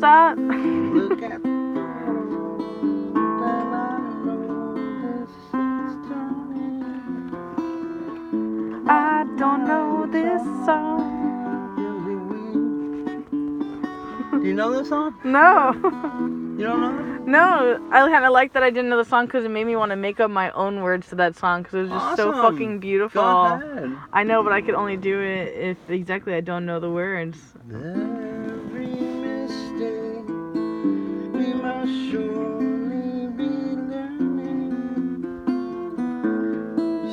that? Look at I don't know this song. Do you know this song? No. You don't know it? No, I kind of like that I didn't know the song because it made me want to make up my own words to that song because it was just so Awesome. fucking beautiful. Go ahead. I know, but I could only do it if exactly I don't know the words. Every mistake we must surely be learning.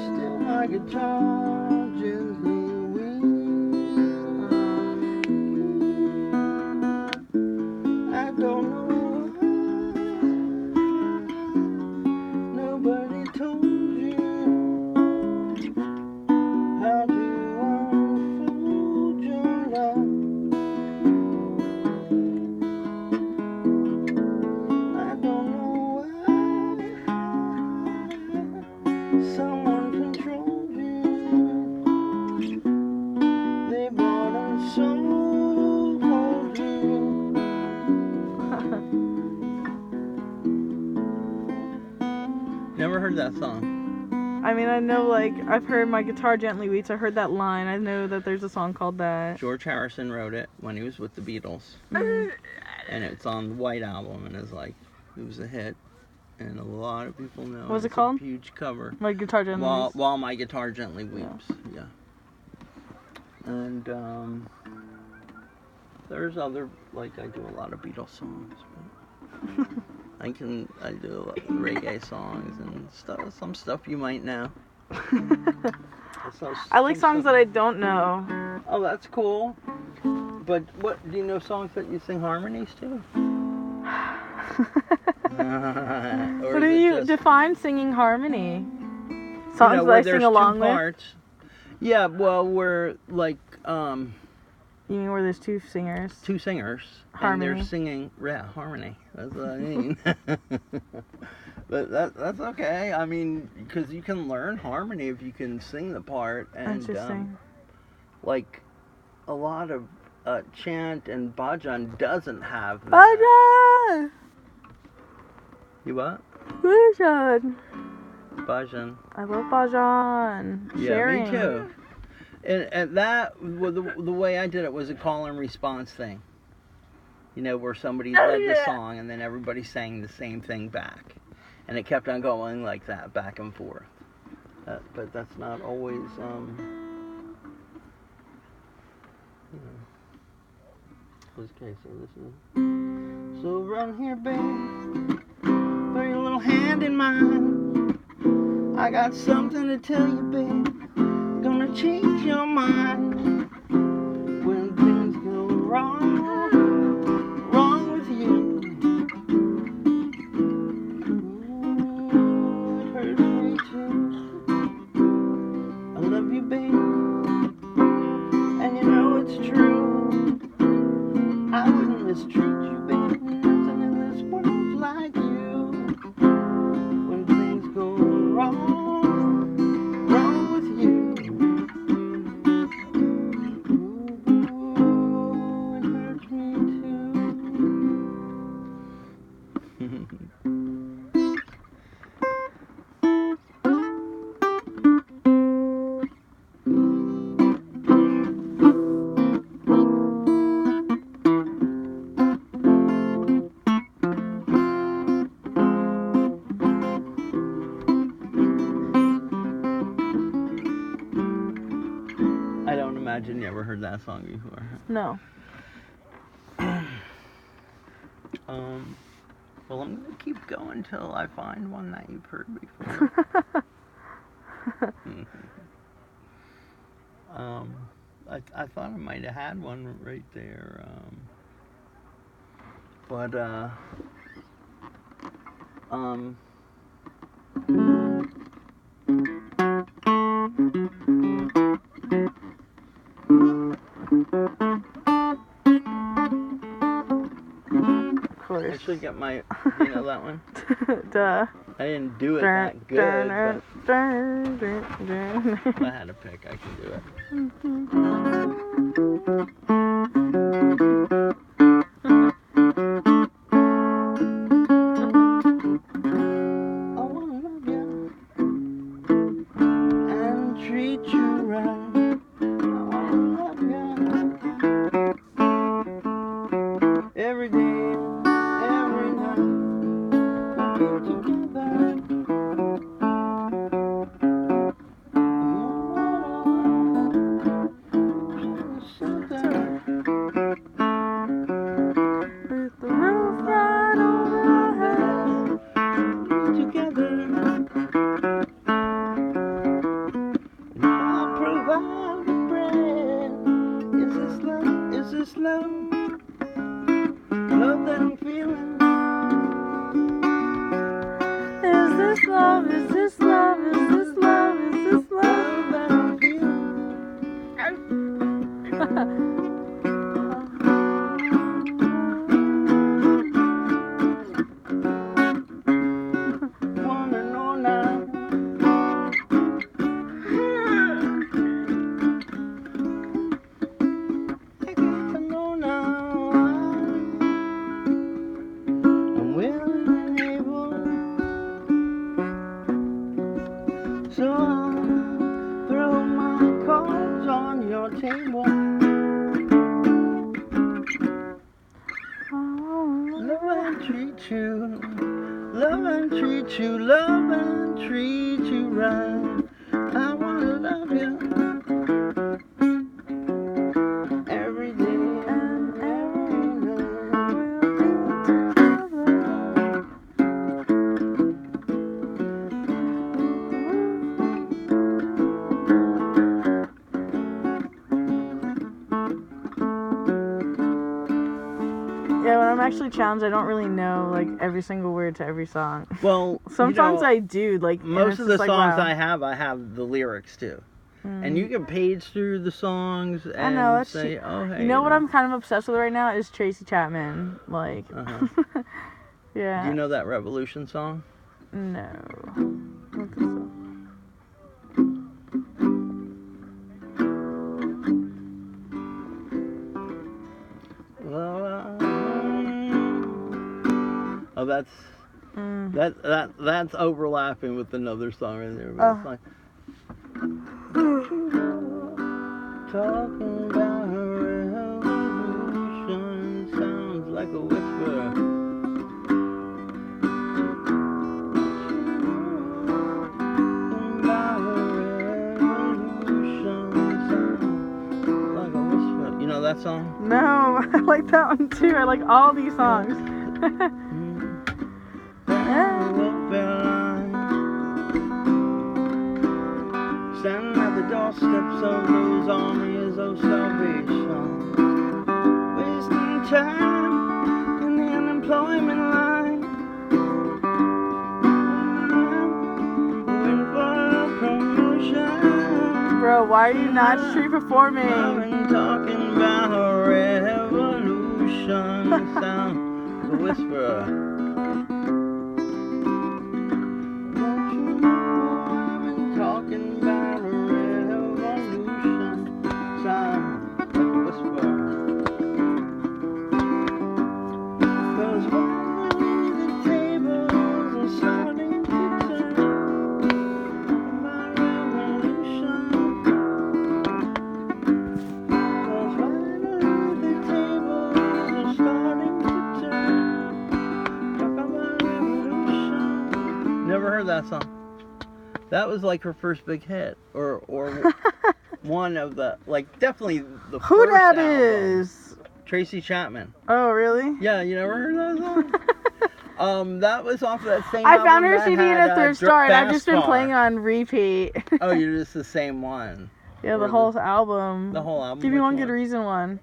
Still my guitar gently weeps. I don't know why nobody told you how to unfold your love. I don't know why someone controlled you. They bought and sold you. Never heard that song. I mean, I know, like, I've heard My Guitar Gently Weeps. I heard that line. I know that there's a song called that. George Harrison wrote it when he was with the Beatles. Mhm. And it's on the White Album, and it's like, it was a hit. And a lot of people know What was it it's called? a huge cover. My Guitar Gently Weeps. While My Guitar Gently Weeps. Yeah. And there's other, like, I do a lot of Beatles songs. But I do a lot of reggae songs and stuff. Some stuff you might know. I like songs that I don't know. Oh, that's cool. But what do you know songs that you sing harmonies to? What do you define singing harmony? Songs that I sing along with? Yeah, well, we're like You mean where there's two singers? Two singers. Harmony. And they're singing, yeah, harmony. That's what I mean. But that's okay. I mean, because you can learn harmony if you can sing the part. And Interesting. like a lot of chant and bhajan doesn't have that. Bhajan! You what? Bhajan. Bhajan. I love Bhajan. Yeah, Sharing. me too. And that, well, the way I did it was a call and response thing. You know, where somebody led the song and then everybody sang the same thing back. And it kept on going like that, back and forth. But that's not always, you know. Okay, so this is... So run here, babe. Put your little hand in mine. I got something to tell you, babe. Gonna change your mind. When things go wrong with you. Ooh, it hurts me too. I love you, babe. And you know it's true. I wouldn't mistreat you, babe. Nothing in this world's like you. When things go wrong with you. Ooh, it hurts me too. I don't imagine you ever heard that song before. No. Well, I'm gonna keep going till I find one that you've heard before. I thought I might have had one right there. Of course. I should get my, you know that one? Duh. I didn't do it that good, but if I had to pick, I can do it. Actually challenged, I don't really know like every single word to every song. Well, some songs I do, like most of the songs wow. I have the lyrics too. And you can page through the songs and I know, say, oh hey. You know what I'm kind of obsessed with right now is Tracy Chapman. Like yeah. Do you know that Revolution song? No. I don't think so. Oh, that's overlapping with another song in there. But it's like, talking about a revolution sounds like a whisper. You know that song? No, I like that one too. I like all these songs. Standing at the doorsteps of those armies of salvation, wasting time in the unemployment line, waiting for a promotion. Bro, why are you not street performing? I've been talking about a revolution, sound like a whisper. Talking about a revolution, sound like a whisper. 'Cause when the tables are starting to turn, my revolution. 'Cause when the tables are starting to turn, talk about revolution. Never heard that song. That was like her first big hit, or one of the, like, definitely the first Who that album. is? Tracy Chapman. Oh, really? Yeah, you never heard that song? That was off of that same I album. found her CD in a thrift store, and I've just been Fast playing on repeat. Oh, you're just the same one. Yeah, the whole album. The whole album. Give me one good reason one.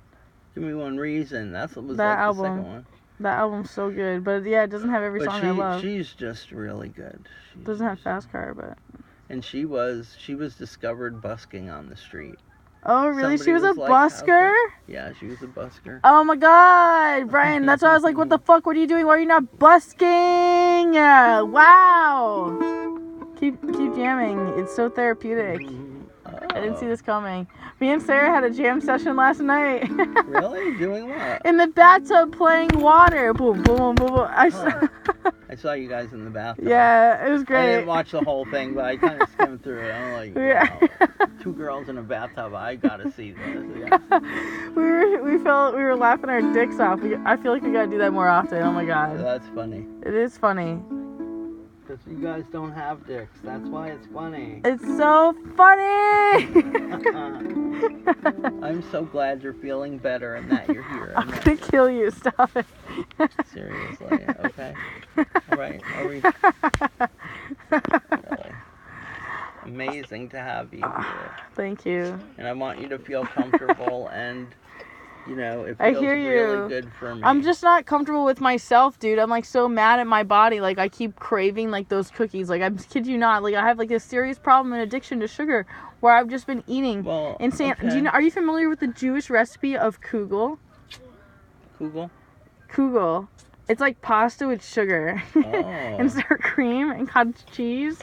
Give me one reason. That's what was that like album. The second one. That album's so good, but yeah, it doesn't have every song I love. She's just really good. Doesn't have Fast Car, but. And she was discovered busking on the street. Oh, really? Somebody She was a like, busker? Yeah, she was a busker. Oh my God, Brian, that's why I was like, what the fuck, what are you doing? Why are you not busking? Wow. Keep jamming. It's so therapeutic. I didn't see this coming. Me and Sarah had a jam session last night. Really? Doing what? In the bathtub playing water. Boom, boom, boom, boom. I saw you guys in the bathtub. Yeah, it was great. I didn't watch the whole thing, but I kind of skimmed through it. I'm like, yeah. Wow, 2 girls in a bathtub. I gotta see this. Yeah. we were laughing our dicks off. I feel like we gotta do that more often. Oh my God. That's funny. It is funny. Because you guys don't have dicks. That's why it's funny. It's so funny! I'm so glad you're feeling better and that you're here. I'm gonna kill you. Stop it. Seriously, okay. Alright, are we... Really. Amazing to have you here. Thank you. And I want you to feel comfortable and, you know, it I feels hear really you. good for me. I'm just not comfortable with myself, dude. I'm like so mad at my body. Like I keep craving like those cookies. Like I kid you not. Like I have like a serious problem and addiction to sugar where I've just been eating insane. Okay. Do you know? Are you familiar with the Jewish recipe of kugel? Kugel? Kugel. It's like pasta with sugar and sour cream and cottage cheese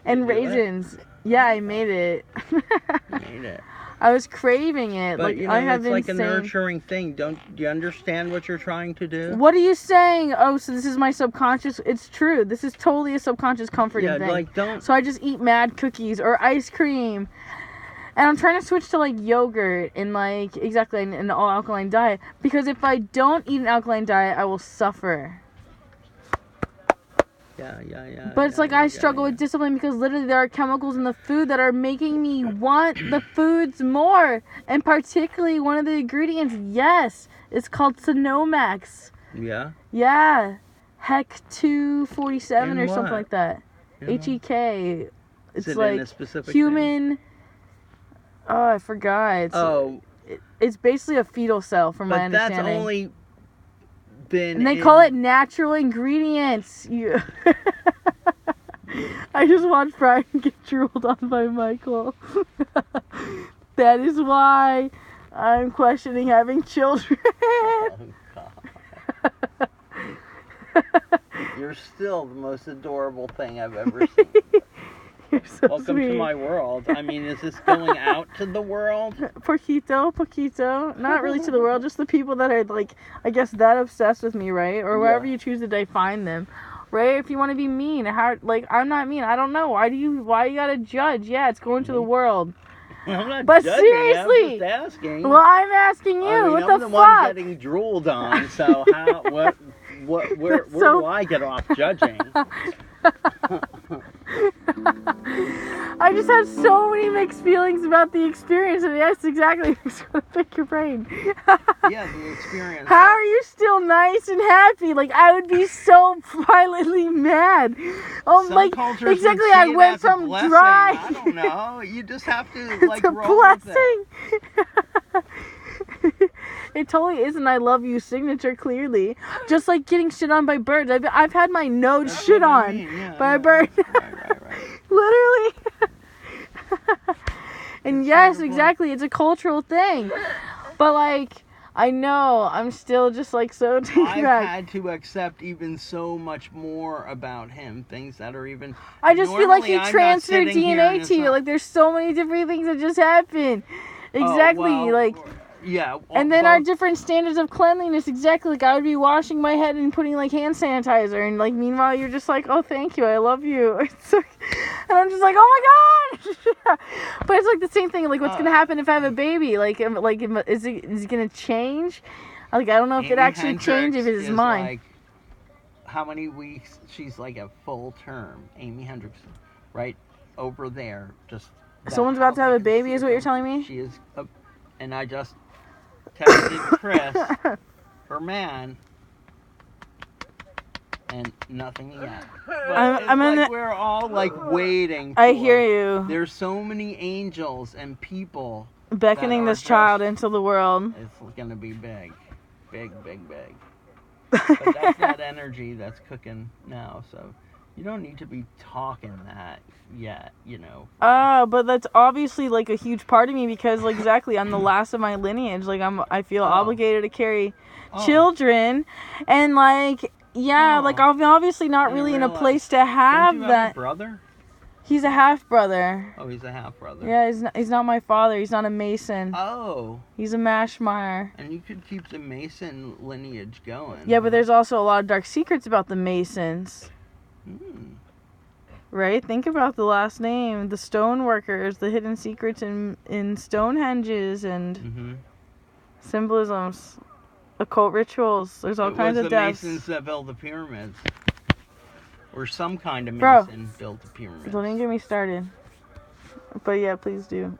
and raisins. Yeah, I made it. You made it. I was craving it. But like you know, I have it's like insane... a nurturing thing. Do you understand what you're trying to do? What are you saying? Oh, so this is my subconscious. It's true. This is totally a subconscious comforting thing. Like don't. So I just eat mad cookies or ice cream. And I'm trying to switch to like yogurt and like exactly an all alkaline diet because if I don't eat an alkaline diet, I will suffer. Yeah. But it's like I struggle with discipline because literally there are chemicals in the food that are making me want the foods more. And particularly one of the ingredients, yes, it's called Sonomax. Yeah? Yeah. HEC 247 or something like that. In HEK. It's Is it like in a specific human... Oh, I forgot. It's basically a fetal cell from my understanding. But that's only been and they call it natural ingredients. I just watched Brian get drooled on by Michael. That is why I'm questioning having children. Oh, God. You're still the most adorable thing I've ever seen. You're so Welcome sweet. to my world. I mean, is this going out to the world? Poquito. Not really to the world, just the people that are, like, I guess that obsessed with me, right? Or wherever you choose to define them, right? If you want to be mean, I'm not mean. I don't know. Why you gotta judge? Yeah, it's going to the world. I'm not but judging, seriously, I'm just asking. Well, I'm asking you. I mean, what I'm the the fuck? one getting drooled on, so where do I get off judging? I just have so many mixed feelings about the experience, and yes, exactly. I'm just gonna pick your brain. Yeah, the experience. How are you still nice and happy? Like I would be so violently mad. Some Like cultures exactly. would see I it went as a from blessing. dry. I don't know. You just have to like It's a roll with blessing. it. It totally isn't. I love you signature clearly. Just like getting shit on by birds. I've had my nose That's shit what I on mean, by a bird. Right. Literally. And That's yes, wonderful. exactly. It's a cultural thing. But like, I know I'm still just like so taken I've back. had to accept even so much more about him. Things that are even. I just feel like he Normally, I'm not transferred sitting here DNA and it's to you. not- Like there's so many different things that just happen. Exactly. Oh, well, like. Yeah. And then our different standards of cleanliness, exactly. Like, I would be washing my head and putting, like, hand sanitizer. And, like, meanwhile, you're just like, oh, thank you. I love you. It's like, and I'm just like, oh, my God. But it's, like, the same thing. Like, what's going to happen if I have a baby? Is it going to change? Like, I don't know if it actually changes if it's mine. Like, how many weeks? She's, like, a full term. Amy Hendricks, right over there. Just. Someone's about to have a baby is what you're telling me? She is. And I just texted Chris, her man, and nothing yet. But we're all like waiting. I hear you. There's so many angels and people beckoning this child into the world. It's gonna be big. But that's that energy that's cooking now. So you don't need to be talking that yet, you know. But that's obviously like a huge part of me because like exactly I'm the last of my lineage. Like I feel obligated to carry children, and like like I'm obviously not really in a place to have Don't you that. have a brother? He's a half brother. Oh, he's a half brother. Yeah, he's not my father. He's not a Mason. Oh. He's a Mashmeyer. And you could keep the Mason lineage going. Yeah, but there's also a lot of dark secrets about the Masons. Right? Think about the last name, the stoneworkers, the hidden secrets in Stonehenges and symbolisms, occult rituals. There's all kinds of depths. It was the Masons that built the pyramids. Or some kind of Bro, mason built a pyramid. don't even get me started. But yeah, please do.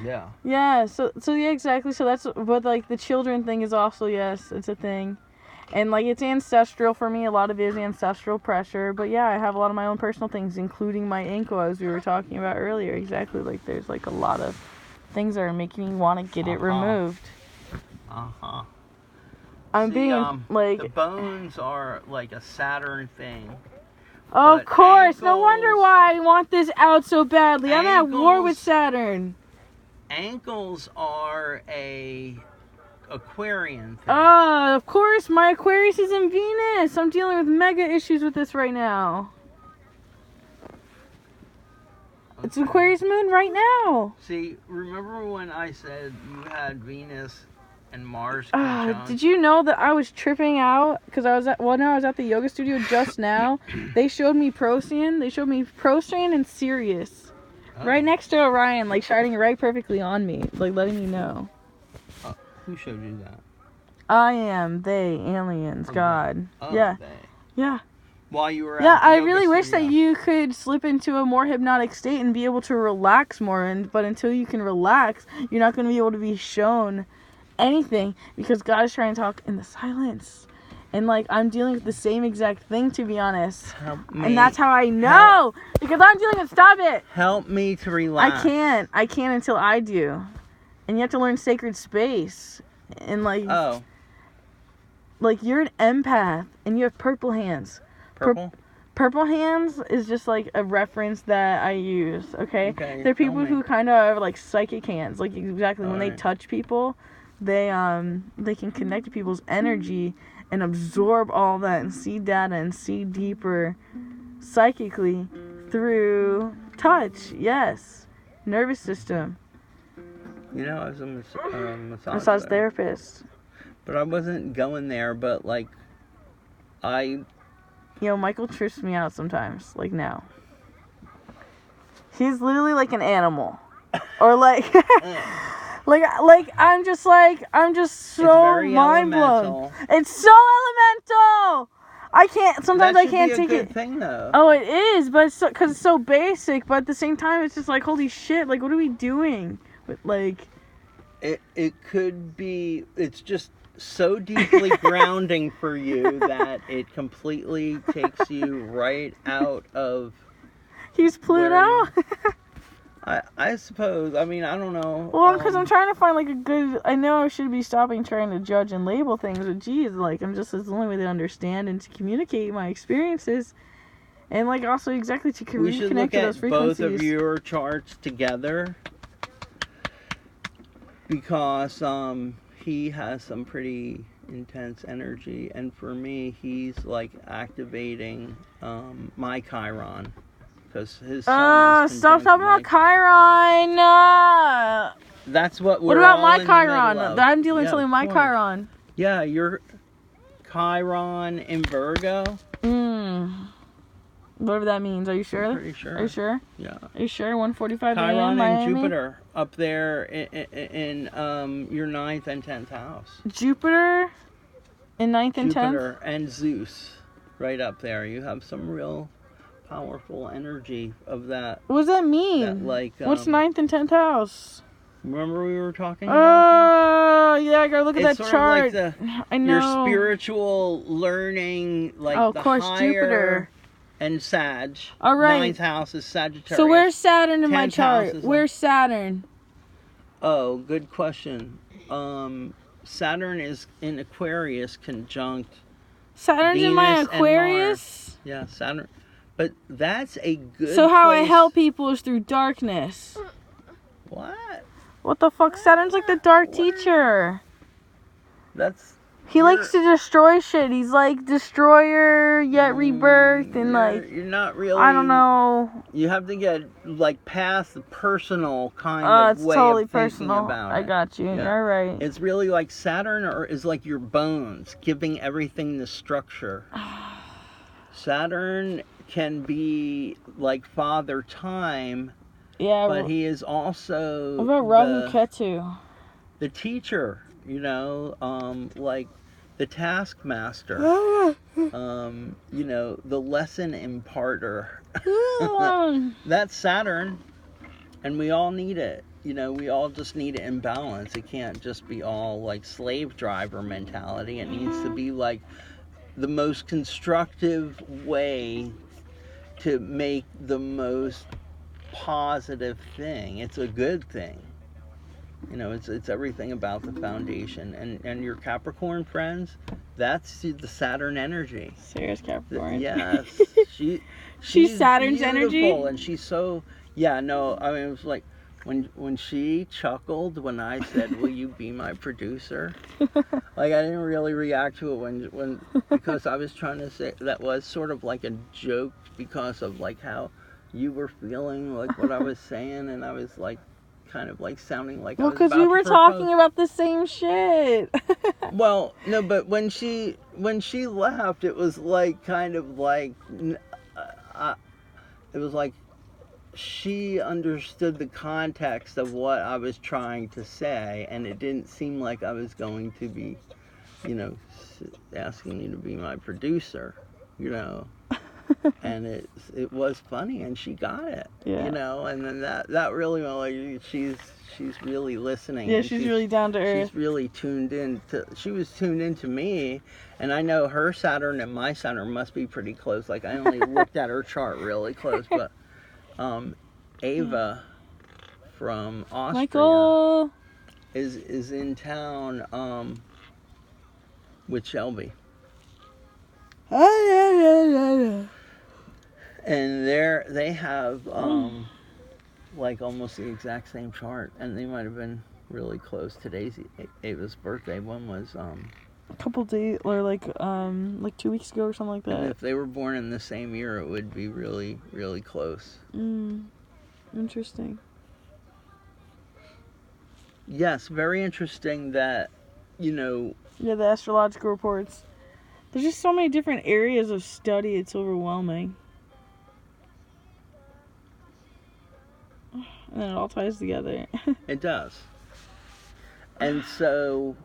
Yeah. Yeah, so yeah, exactly. So that's, but like the children thing is also, yes, it's a thing. And like it's ancestral for me. A lot of it is ancestral pressure. But yeah, I have a lot of my own personal things, including my ankle, as we were talking about earlier. Exactly. Like there's like a lot of things that are making me want to get it removed. I'm being like, the bones are like a Saturn thing. of course, no ankles, wonder why I want this out so badly. I'm at war with Saturn. Ankles are a Aquarian thing. Of course, my Aquarius is in Venus. I'm dealing with mega issues with this right now. Okay. It's Aquarius moon right now. See, remember when I said you had Venus and Mars conjunct? Did you know that I was tripping out because I was at the yoga studio just now. They showed me Procyon. They showed me Procyon and Sirius. Right next to Orion, like shining right perfectly on me, like letting me know. Who showed you that? I am, they, aliens, God. Yeah. They. Yeah. While you were at I the really yoga wish studio. that you could slip into a more hypnotic state and be able to relax more. But until you can relax, you're not going to be able to be shown anything because God is trying to talk in the silence. And like I'm dealing with the same exact thing, to be honest. Help me. And that's how I know because I'm dealing with. Stop it. Help me to relax. I can't until I do. And you have to learn sacred space. And like like you're an empath and you have purple hands. Purple? Purple hands is just like a reference that I use, okay? They're people who kind of have like psychic hands. Like exactly when they touch people, they can connect to people's energy and absorb all that and see data and see deeper psychically through touch. Yes. Nervous system. You know, I was a massage therapist. But I wasn't going there, but like Michael trips me out sometimes, like now. He's literally like an animal. Or like I'm just so mind blown. It's so elemental. I can't. Sometimes I can't take it. That's a good thing, though. Oh, it is, but because it's so basic. But at the same time, it's just like holy shit. Like, what are we doing? But like, it could be. It's just so deeply grounding for you that it completely takes you right out of. He's Pluto. I suppose. I mean, I don't know. Well, because I'm trying to find like a good. I know I should be stopping trying to judge and label things, but geez, like it's the only way to understand and to communicate my experiences, and like also exactly to reconnect to those frequencies. Both of your charts together because he has some pretty intense energy, and for me, he's like activating my Chiron. Because his son is stop talking about Chiron. That's what we're What about all my in the middle Chiron? of. I'm dealing with my Chiron. Yeah, your Chiron in Virgo. Whatever that means. Are you sure? I'm pretty sure. Are you sure? Yeah. Are you sure? 1:45 Chiron a.m. Miami? and Jupiter up there in your 9th and 10th house. Jupiter in 9th and 10th? Jupiter and Zeus right up there. You have some real powerful energy of that. What does that mean? That, like, what's 9th and 10th house? Remember we were talking about that? Yeah, I gotta look at that chart. Like I know. Your spiritual learning, like of course, higher Jupiter. And Sag. All right. 9th house is Sagittarius. So where's Saturn in my chart? Where's Saturn? Oh, good question. Saturn is in Aquarius conjunct Saturn's Venus in my Aquarius? Yeah, Saturn. But that's a good So how place. I help people is through darkness. What? What the fuck? Saturn's like the dark teacher. He likes to destroy shit. He's like destroyer yet rebirth and you're not really. I don't know. You have to get like past the personal kind of it's way totally of thinking personal. about it. I got you. Yeah. You're right. It's really like Saturn is like your bones, giving everything the structure. Saturn can be like Father Time. Yeah. But he is also. What about Rahu Ketu? The teacher. You know, like the taskmaster, you know, the lesson imparter. That's Saturn, and we all need it. You know, we all just need it in balance. It can't just be all like slave driver mentality. It needs to be like the most constructive way to make the most positive thing. It's a good thing. You know, it's everything about the foundation. And your Capricorn friends, that's the Saturn energy. Serious Capricorn. Yes. She's Saturn's beautiful, energy. and she's so, yeah, no, I mean, it was like when she chuckled when I said, "Will you be my producer?" Like, I didn't really react to it when because I was trying to say that was sort of like a joke because of like how you were feeling, like what I was saying, and I was like kind of like sounding like, well, because we were talking about the same shit. Well, no, but when she laughed, it was like kind of like it was like she understood the context of what I was trying to say, and it didn't seem like I was going to be, you know, asking you to be my producer, you know. And it was funny, and she got it, you know. And then that really, like, she's really listening. Yeah, she's really down to earth. She's really tuned in she was tuned into me, and I know her Saturn and my Saturn must be pretty close. Like, I only looked at her chart really close, but Ava from Austria Michael is in town with Shelby. And they have like almost the exact same chart, and they might have been really close. Today's Ava's birthday. One was a couple days, or like 2 weeks ago or something like that. And if they were born in the same year, it would be really, really close. Interesting. Yes, very interesting that, you know. Yeah, the astrological reports. There's just so many different areas of study. It's overwhelming. And then it all ties together. It does. And so,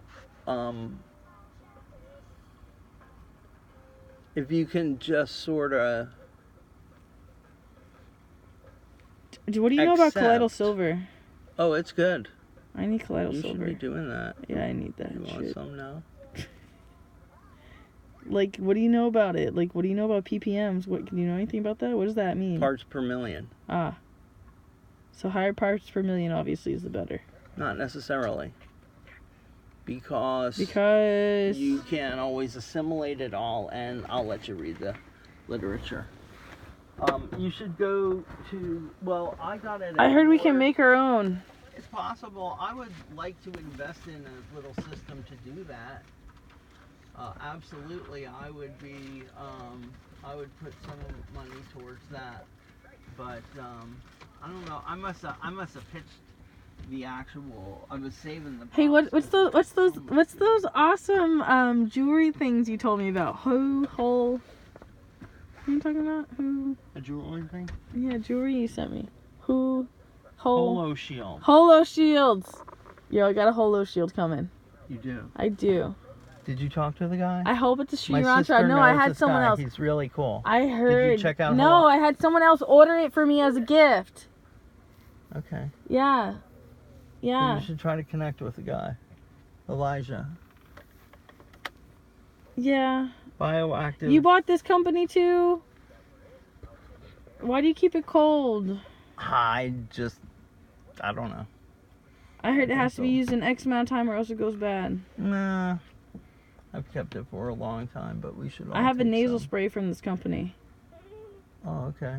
if you can just sort of... What do you know about colloidal silver? Oh, it's good. I need colloidal silver. You should be doing that. Yeah, I need that. You want some now? Like, what do you know about it? Like, what do you know about ppms? What, can you know anything about that? What does that mean? Parts per million. Ah. So higher parts per million obviously is the better. Not necessarily. Because you can't always assimilate it all, and I'll let you read the literature. You should go to, well, I got it. I heard we can make our own. It's possible. I would like to invest in a little system to do that. Absolutely, I would be. I would put some money towards that. But I don't know. I must have pitched the actual. I was saving the. Hey, what's those awesome jewelry things you told me about? What are you talking about? A jewelry thing? Yeah, jewelry you sent me. Holo shield. Holo shields. Yo, I got a holo shield coming. You do? I do. Did you talk to the guy? I hope it's a Chiron. My sister No, I knows had this someone guy. else. He's really cool. I heard. Did you check out? No, I had someone else order it for me as a gift. Okay. Yeah. Yeah. So you should try to connect with the guy, Elijah. Yeah. Bioactive. You bought this company too? Why do you keep it cold? I don't know. I heard it has to be used in X amount of time or else it goes bad. Nah. I've kept it for a long time, but we should all I have a take nasal some. spray from this company. Oh, okay.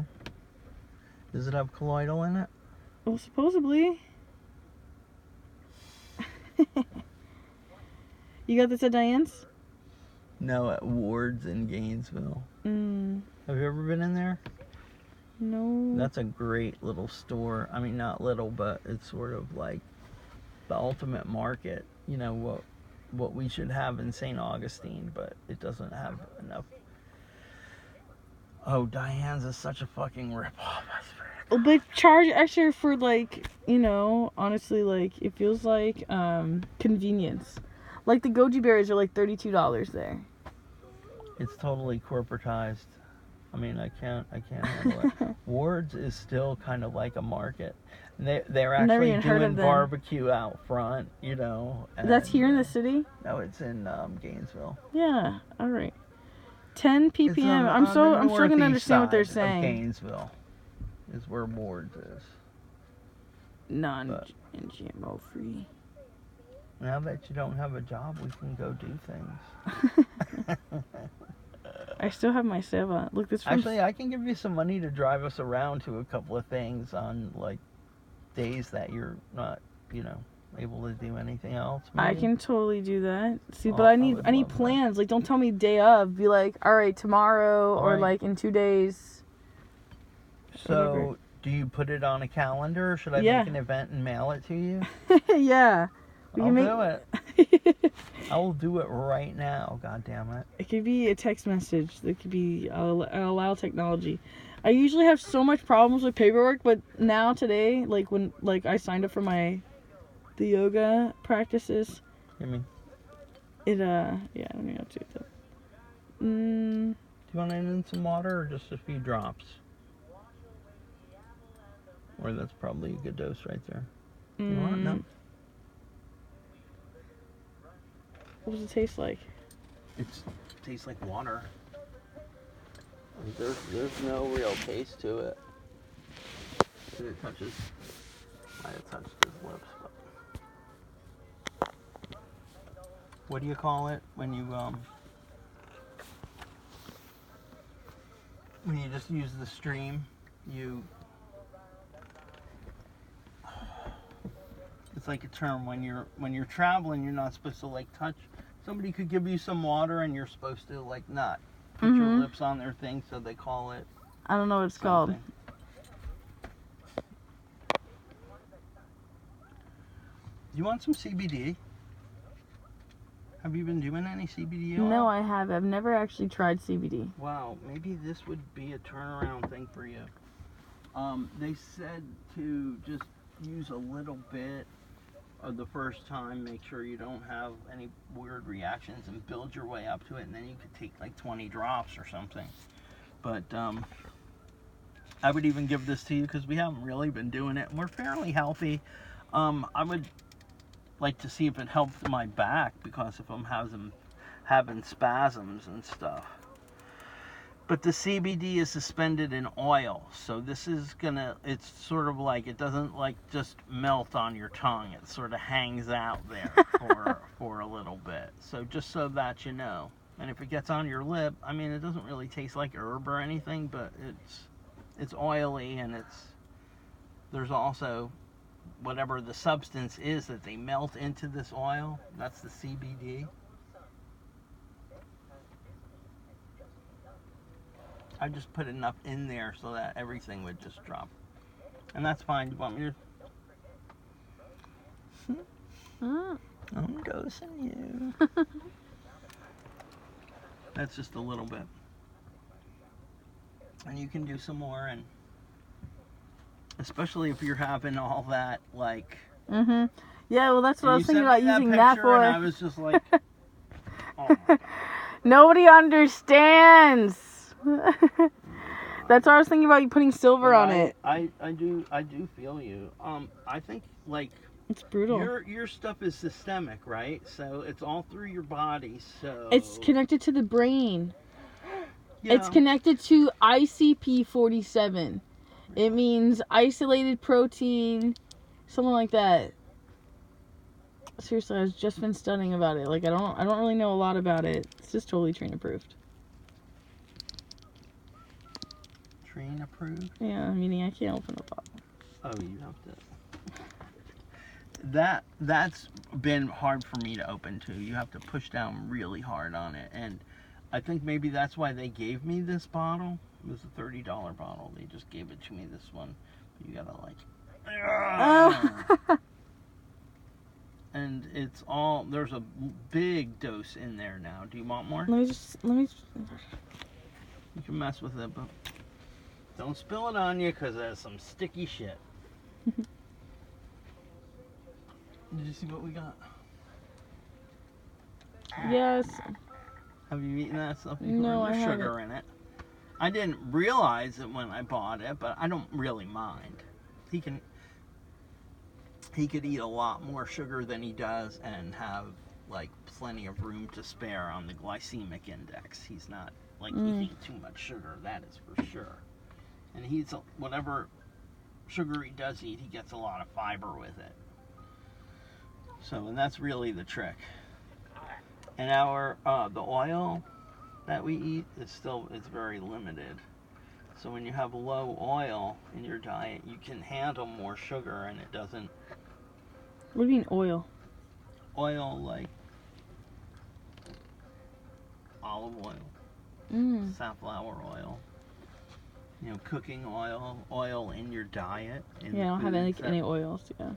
Does it have colloidal in it? Well, supposedly. You got this at Diane's? No, at Ward's in Gainesville. Have you ever been in there? No. That's a great little store. I mean, not little, but it's sort of like the ultimate market. You know, what we should have in St. Augustine, but it doesn't have enough. Oh, Diane's is such a fucking ripoff, I swear. But charge extra for, like, you know, honestly, like, it feels like convenience. Like the goji berries are like $32 there. It's totally corporatized. I mean, I can't handle it. Ward's is still kind of like a market. They're actually doing barbecue out front, you know. That's here in the city? No, it's in Gainesville. Yeah, all right. 10 ppm. I'm struggling to understand what they're saying. Gainesville is where Ward's is. Non-GMO free. Now that you don't have a job, we can go do things. I still have my Seva. Look, this. Actually, I can give you some money to drive us around to a couple of things on like days that you're not, you know, able to do anything else. Maybe? I can totally do that. See, but I need plans. That. Like, don't tell me day of. Be like, all right, tomorrow or like in 2 days. So, whatever. Do you put it on a calendar, or should I make an event and mail it to you? Yeah. I'll do it. I will do it right now. God damn it. It could be a text message. It could be I'll allow technology. I usually have so much problems with paperwork, but now today, like when I signed up for the yoga practices. Hear me? It yeah, I don't know how to do that. Do you want it in some water or just a few drops? Or that's probably a good dose right there. You want? No. What does it taste like? It tastes like water. There's no real taste to it. It touches. Might have touched his lips. But. What do you call it when you just use the stream? It's like a term when you're traveling, you're not supposed to like touch. Somebody could give you some water and you're supposed to like not put your lips on their thing, so they call it. I don't know what it's called. You want some CBD? Have you been doing any CBD at all? No, I have. I've never actually tried CBD. Wow, maybe this would be a turnaround thing for you. They said to just use a little bit the first time, make sure you don't have any weird reactions, and build your way up to it, and then you could take like 20 drops or something. But I would even give this to you because we haven't really been doing it and we're fairly healthy. I would like to see if it helped my back, because if I'm having spasms and stuff. But the CBD is suspended in oil, so this is it's sort of like, it doesn't like just melt on your tongue. It sort of hangs out there for a little bit. So just so that you know. And if it gets on your lip, I mean, it doesn't really taste like herb or anything, but it's oily, and there's also whatever the substance is that they melt into this oil. That's the CBD. I just put enough in there so that everything would just drop. And that's fine. You want me to... I'm dosing you. That's just a little bit. And you can do some more, and especially if you're having all that, like... Yeah, well, that's what I was thinking about using that for. And I was just like... Oh my God. Nobody understands. That's why I was thinking about you putting silver on it. I do feel you. I think like it's brutal. Your stuff is systemic, right? So it's all through your body. So it's connected to the brain. Yeah. It's connected to ICP-47. It means isolated protein, something like that. Seriously, I've just been studying about it. Like I don't really know a lot about it. It's just totally train approved. Train approved? Yeah, meaning I can't open a bottle. Oh, you have to. That's been hard for me to open too. You have to push down really hard on it, and I think maybe that's why they gave me this bottle. It was a $30 bottle. They just gave it to me, this one. You gotta like. And it's all, there's a big dose in there now. Do you want more? Let me. You can mess with it, but don't spill it on you, because there's some sticky shit. Did you see what we got? Yes. Have you eaten that stuff before? No, There's I sugar in it. I didn't realize it when I bought it, but I don't really mind. He could eat a lot more sugar than he does and have like plenty of room to spare on the glycemic index. He's not like eating too much sugar, that is for sure. And he's whatever sugar he does eat, he gets a lot of fiber with it. So, and that's really the trick. And the oil that we eat is very limited. So when you have low oil in your diet, you can handle more sugar and it doesn't. What do you mean oil? Oil like olive oil, safflower oil, cooking oil in your diet. Yeah, I don't have any oils, yeah.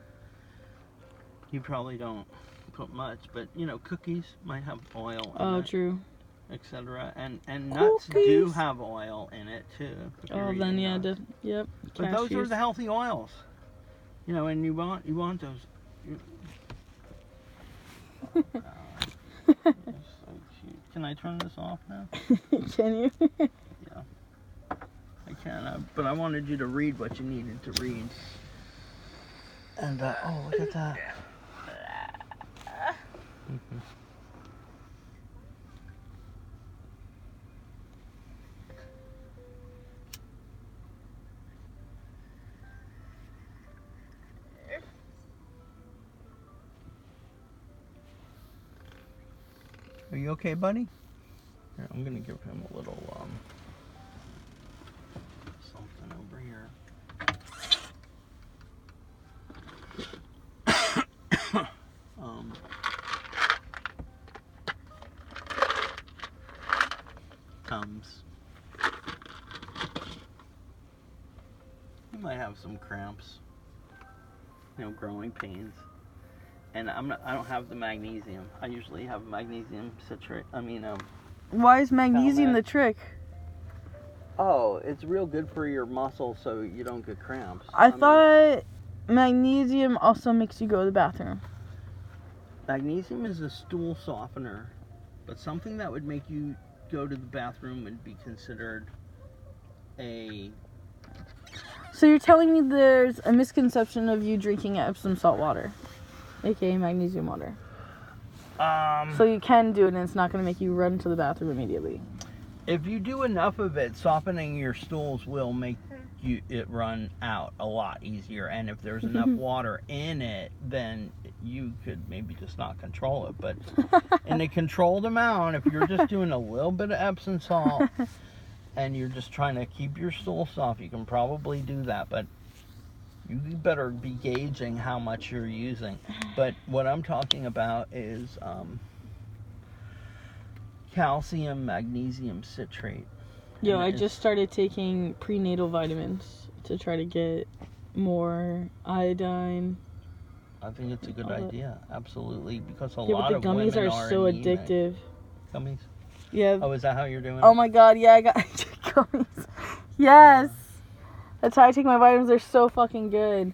You probably don't put much, but cookies might have oil in Oh, it, true. etc. And nuts do have oil in it too. Oh, then yeah, yep. But those are the healthy oils, and you want those. You're so cute. Can I turn this off now? Can you? Yeah, I can. But I wanted you to read what you needed to read. And oh, look at that. Mm-hmm. Are you okay, buddy? Here, I'm gonna give him a little something over here. Tums. You might have some cramps, growing pains. And I don't have the magnesium. I usually have magnesium citrate. Why is magnesium the trick? Oh, it's real good for your muscles so you don't get cramps. I thought magnesium also makes you go to the bathroom. Magnesium is a stool softener, but something that would make you go to the bathroom would be considered a... So you're telling me there's a misconception of you drinking Epsom salt water, aka magnesium water. So you can do it and it's not going to make you run to the bathroom immediately. If you do enough of it, softening your stools will make it run out a lot easier. And if there's enough water in it, then you could maybe just not control it. But in a controlled amount, if you're just doing a little bit of Epsom salt and you're just trying to keep your stool soft, you can probably do that. But you better be gauging how much you're using. But what I'm talking about is calcium magnesium citrate. Yo, I just started taking prenatal vitamins to try to get more iodine. I think it's a good idea, absolutely, because a Yeah, lot but of the gummies women are so anemic. addictive. Gummies? Yeah. Oh, is that how you're doing it? Oh my god, yeah, I got gummies. Yes. That's how I take my vitamins. They're so fucking good.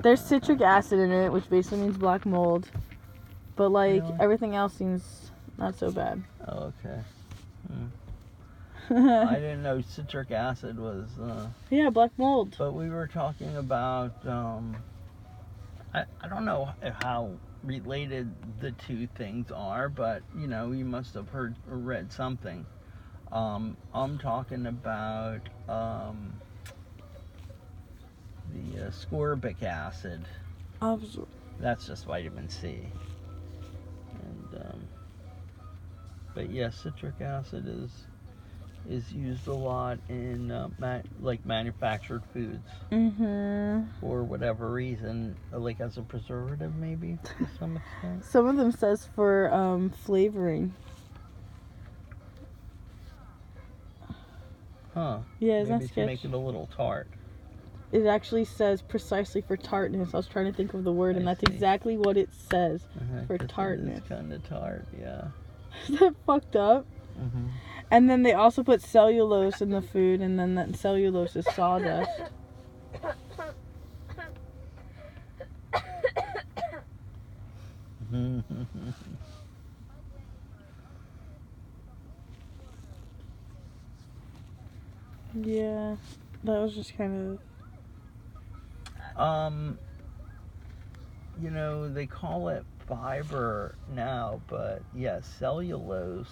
There's citric acid in it, which basically means black mold. But like everything else seems not so bad. Oh, okay. I didn't know citric acid was yeah, black mold. But we were talking about I don't know how related the two things are, but you must have heard or read something. I'm talking about the ascorbic acid. That's just vitamin C. And but yes, citric acid is used a lot in like manufactured foods. For whatever reason, like as a preservative, maybe to some extent. Some of them says for flavoring. Huh? Yeah, isn't maybe that to sketch? make it a little tart. It actually says precisely for tartness. I was trying to think of the word, and that's exactly what it says for tartness. It's kind of tart, yeah. Is that fucked up? And then they also put cellulose in the food, and then that cellulose is sawdust. Yeah, that was just kind You know, they call it fiber now, but yeah, cellulose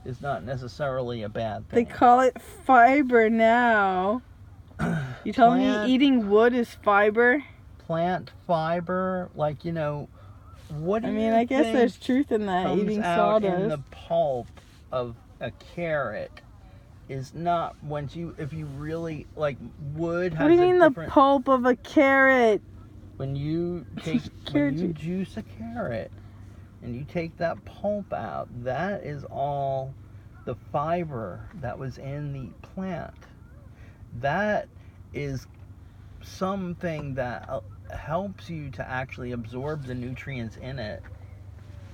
is not necessarily a bad of. They thing. call it fiber now. You telling me eating wood is fiber? Plant fiber, like, you know, what do I mean, you I guess think there's truth in that. comes Eating out in sawdust. the pulp of a carrot is not, once you, if you really, like, wood has What do you mean a the different, pulp of a carrot? when you take, Carrot when you juice. juice a carrot and you take that pulp out, that is all the fiber that was in the plant. That is something that helps you to actually absorb the nutrients in it,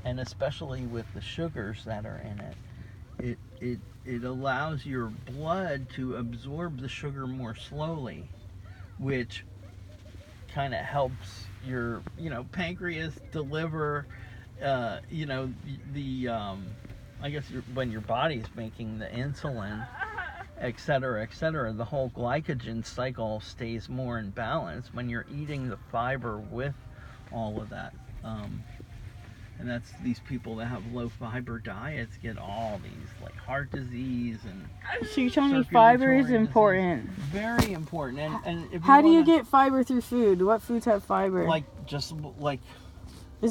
and especially with the sugars that are in it, it allows your blood to absorb the sugar more slowly, which kind of helps your, you know, pancreas deliver, you know, the I guess when your body's making the insulin, etc., the whole glycogen cycle stays more in balance when you're eating the fiber with all of that. And that's these people that have low fiber diets get all these, like, heart disease and So you're telling me fiber is circulatory important? disease. Very important. And if How you do you wanna, get fiber through food? What foods have fiber? like, just like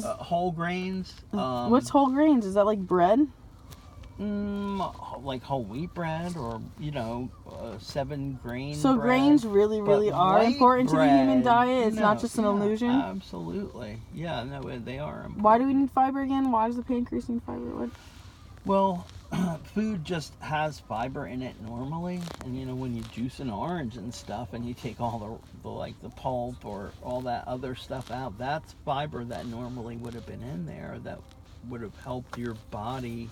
whole grains. What's whole grains? Is that like bread? Like whole wheat bread, or, you know, 7-grain So bread. grains really But are important to the human bread, diet? It's not no, just an yeah, illusion? Absolutely. Yeah, no, they are important. Why do we need fiber again? Why does the pancreas need fiber? What? Well, food just has fiber in it normally, and, you know, when you juice an orange and stuff and you take all the like the pulp or all that other stuff out, that's fiber that normally would have been in there that would have helped your body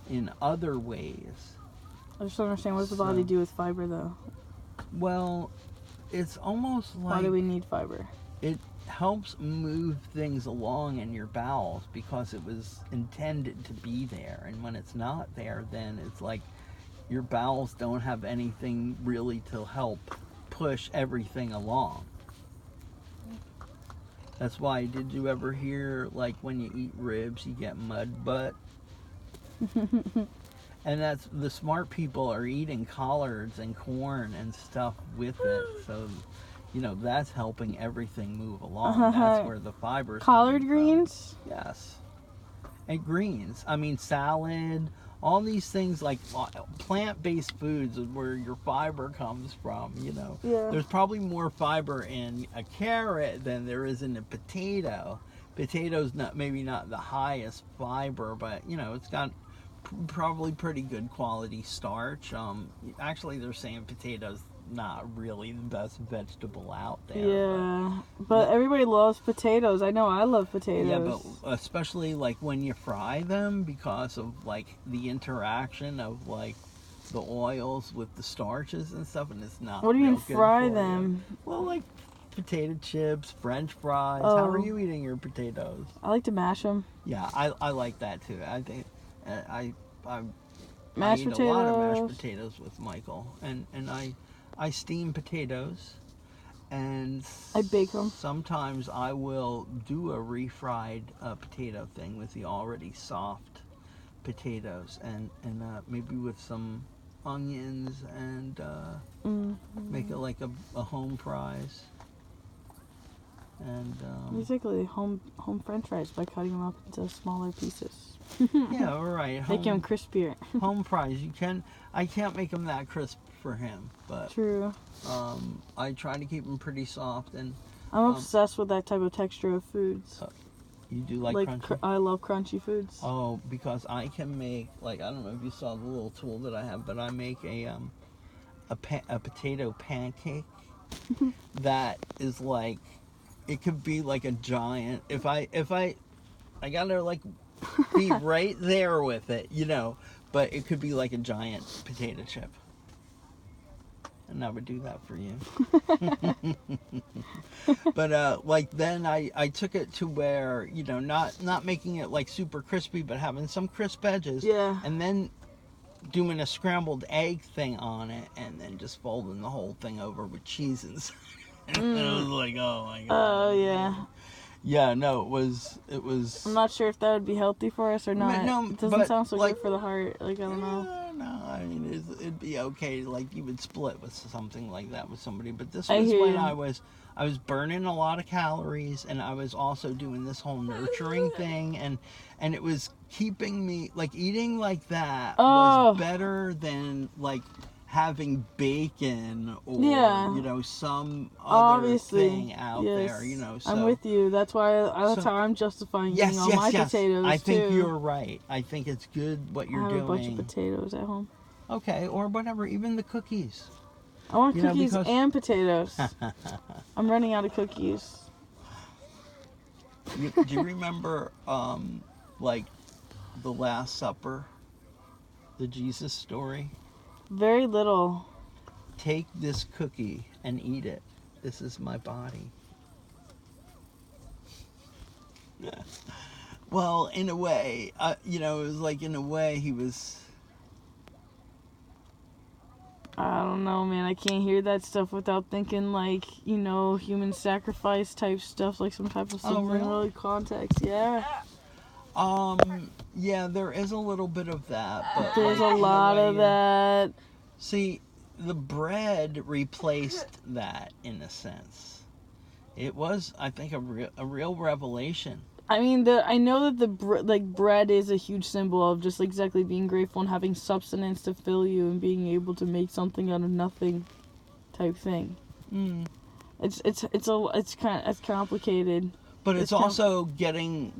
in other ways. I just don't understand. What does the body do with fiber, though? Well, it's almost like, why do we need fiber? It helps move things along in your bowels because it was intended to be there, and when it's not there, then it's like your bowels don't have anything really to help push everything along. That's why, did you ever hear, like, when you eat ribs you get mud butt? And that's, the smart people are eating collards and corn and stuff with it, so, you know, that's helping everything move along. That's where the fiber's collard greens? Yes. And greens. I mean, salad, all these things, like plant-based foods, is where your fiber comes from, you know. Yeah. There's probably more fiber in a carrot than there is in a potato. Potato's maybe not the highest fiber, but, you know, it's got probably pretty good quality starch. Actually, they're saying potatoes not really the best vegetable out there. Yeah, but everybody loves potatoes. I know I love potatoes. Yeah, but especially, like, when you fry them, because of, like, the interaction of, like, the oils with the starches and stuff, and it's not. What do you mean fry them? Well, like potato chips, French fries. Oh. How are you eating your potatoes? I like to mash them. Yeah, I like that too. I think I mashed eat potatoes. a lot of mashed potatoes with Michael, and I steam potatoes, and I bake them. Sometimes I will do a refried potato thing with the already soft potatoes, and maybe with some onions, and make it like a home fries. And basically home French fries by cutting them up into smaller pieces. Yeah, all right. Make them crispier. Home fries. I can't make them that crisp for him, but true. I try to keep them pretty soft, and I'm obsessed with that type of texture of foods. You do like crunchy? I love crunchy foods. Oh, because I can make, like, I don't know if you saw the little tool that I have, but I make a potato pancake that is like, it could be like a giant. If I gotta, like, be right there with it, you know, but it could be like a giant potato chip. And I would do that for you. But like, then I took it to where, you know, not making it like super crispy, but having some crisp edges. Yeah. And then doing a scrambled egg thing on it and then just folding the whole thing over with cheese inside. And it was like, oh my god. Oh, yeah. Yeah, no, it was. I'm not sure if that would be healthy for us or not. No, It doesn't sound so like, good for the heart. Like, I don't know. No, I mean, it'd be okay. Like, you would split with something like that with somebody. But this I was hear when you. I was burning a lot of calories, and I was also doing this whole nurturing thing, and it was keeping me, like, eating like that was better than, like, having bacon or, you know, some other thing out there, you know. So, I'm with you. That's why, that's how I'm justifying eating all my potatoes, I think too. you're right. I think it's good what you're doing. I have a bunch of potatoes at home. Okay, or whatever, even the cookies. I want cookies and potatoes. I'm running out of cookies. Do you remember, like, the Last Supper? The Jesus story? Very little. Take this cookie and eat it. This is my body. Well, in a way, you know, it was like, in a way, he was... I don't know, man. I can't hear that stuff without thinking, like, you know, human sacrifice type stuff, like some type of subliminal context. Yeah. Yeah, there is a little bit of that. But there's like, a lot of that. See, the bread replaced that in a sense. It was, I think, a real revelation. I mean, I know that bread is a huge symbol of just exactly being grateful and having substance to fill you and being able to make something out of nothing, type thing. It's kind of complicated. But it's also getting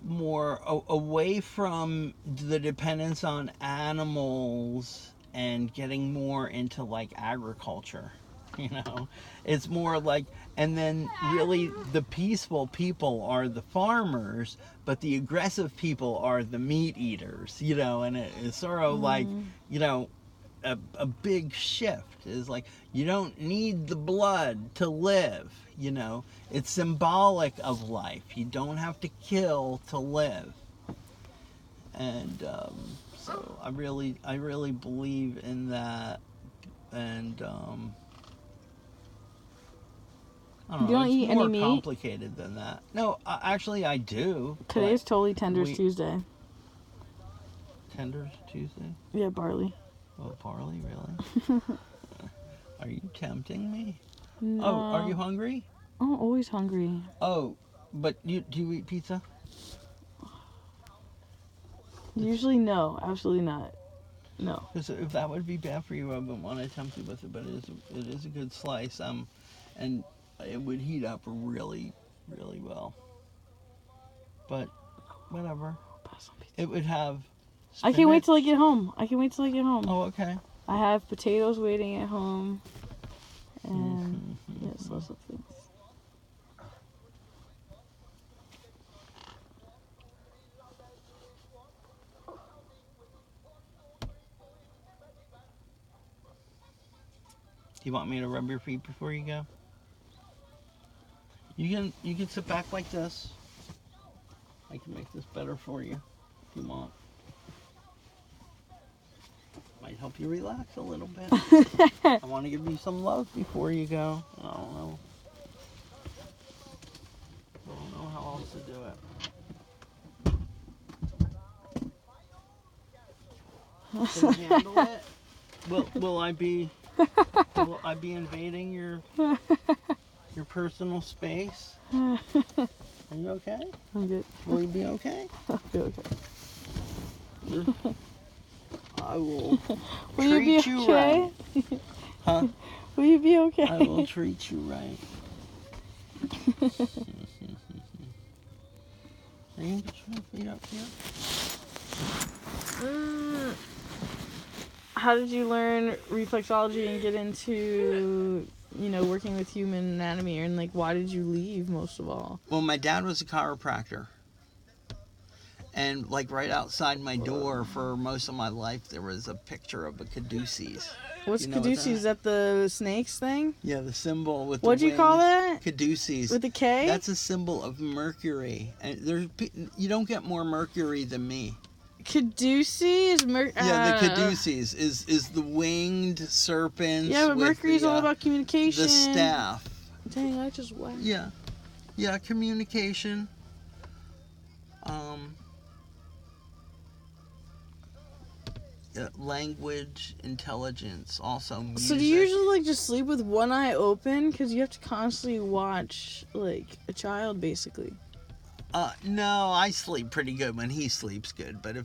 more away from the dependence on animals and getting more into, like, agriculture, you know? It's more like, and then really the peaceful people are the farmers, but the aggressive people are the meat eaters, you know? And it's sort of like, you know, a big shift is like, you don't need the blood to live, you know? It's symbolic of life. You don't have to kill to live. And so I really believe in that. And I don't know. Don't eat any meat? It's more complicated than that. No, actually I do. Today is totally Tenders Tuesday. Tenders Tuesday? Yeah, barley. Oh, barley, really? Are you tempting me? No. Oh, are you hungry? I'm always hungry. Oh, but do you eat pizza? Usually no, absolutely not. No. Because if that would be bad for you, I wouldn't want to tempt you with it. But it is a good slice. And it would heat up really, really well. But whatever. It would have spinach. I can't wait till I get home. Oh, okay. I have potatoes waiting at home. And yes, lots of things. Do you want me to rub your feet before you go? You can sit back like this. I can make this better for you if you want. Might help you relax a little bit. I want to give you some love before you go. I don't know. I don't know how else to do it. Can you handle it? Will I be invading your personal space? Are you okay? I'm good. Will you be okay? I'll be okay. I will Will you be treat you okay? right. Huh? Will you be okay? I will treat you right. Are you going to put your feet up here? How did you learn reflexology and get into, you know, working with human anatomy? And, like, why did you leave, most of all? Well, my dad was a chiropractor. And, like, right outside my door for most of my life, there was a picture of a caduceus. What's caduceus? Is that the snakes thing? Yeah, the symbol with What'd the you wings. call that? Caduceus. With a K? That's a symbol of Mercury. And you don't get more Mercury than me. Caduceus? Yeah, the caduceus is the winged serpents. Yeah, but with Mercury's the, all about communication. The staff. Dang, I just whacked. Yeah, communication. Language, intelligence, also music. So do you usually like just sleep with one eye open? Because you have to constantly watch like a child, basically. No, I sleep pretty good when he sleeps good, but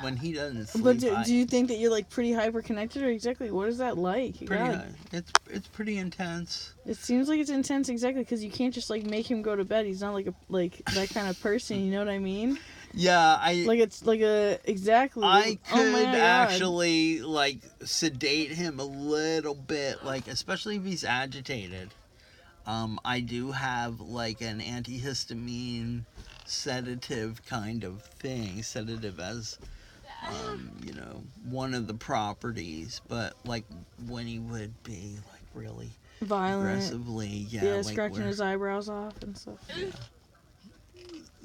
when he doesn't sleep, But do you think that you're like pretty hyper connected, or exactly what is that like? Pretty high. It's pretty intense. It seems like it's intense, exactly, because you can't just like make him go to bed. He's not like that kind of person. You know what I mean? Yeah, it's like a exactly. I could my God. actually like sedate him a little bit, like especially if he's agitated. I do have like an antihistamine sedative kind of thing. Sedative as one of the properties, but like when he would be like really violent, aggressively, like scratching his eyebrows off and stuff. Yeah.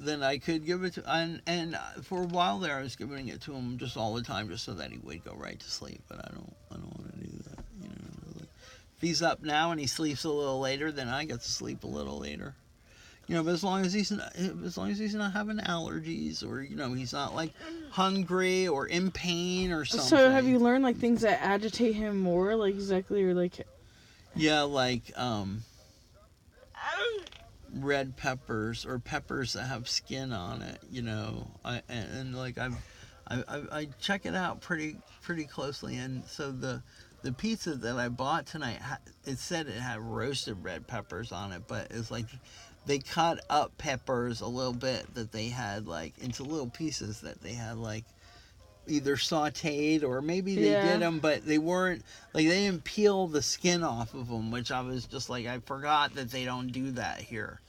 Then I could give it to, and for a while there I was giving it to him just all the time, just so that he would go right to sleep. But I don't want to do that, really. If he's up now and he sleeps a little later, then I get to sleep a little later. But as long as he's not having allergies, or he's not like hungry or in pain or something. So have you learned like things that agitate him more, like exactly, or like? Yeah, like red peppers or peppers that have skin on it. I check it out pretty closely, and so the pizza that I bought tonight, it said it had roasted red peppers on it, but it's like they cut up peppers a little bit that they had like into little pieces that they had like either sauteed or maybe they did them, but they weren't like, they didn't peel the skin off of them, which I was just like, I forgot that they don't do that here.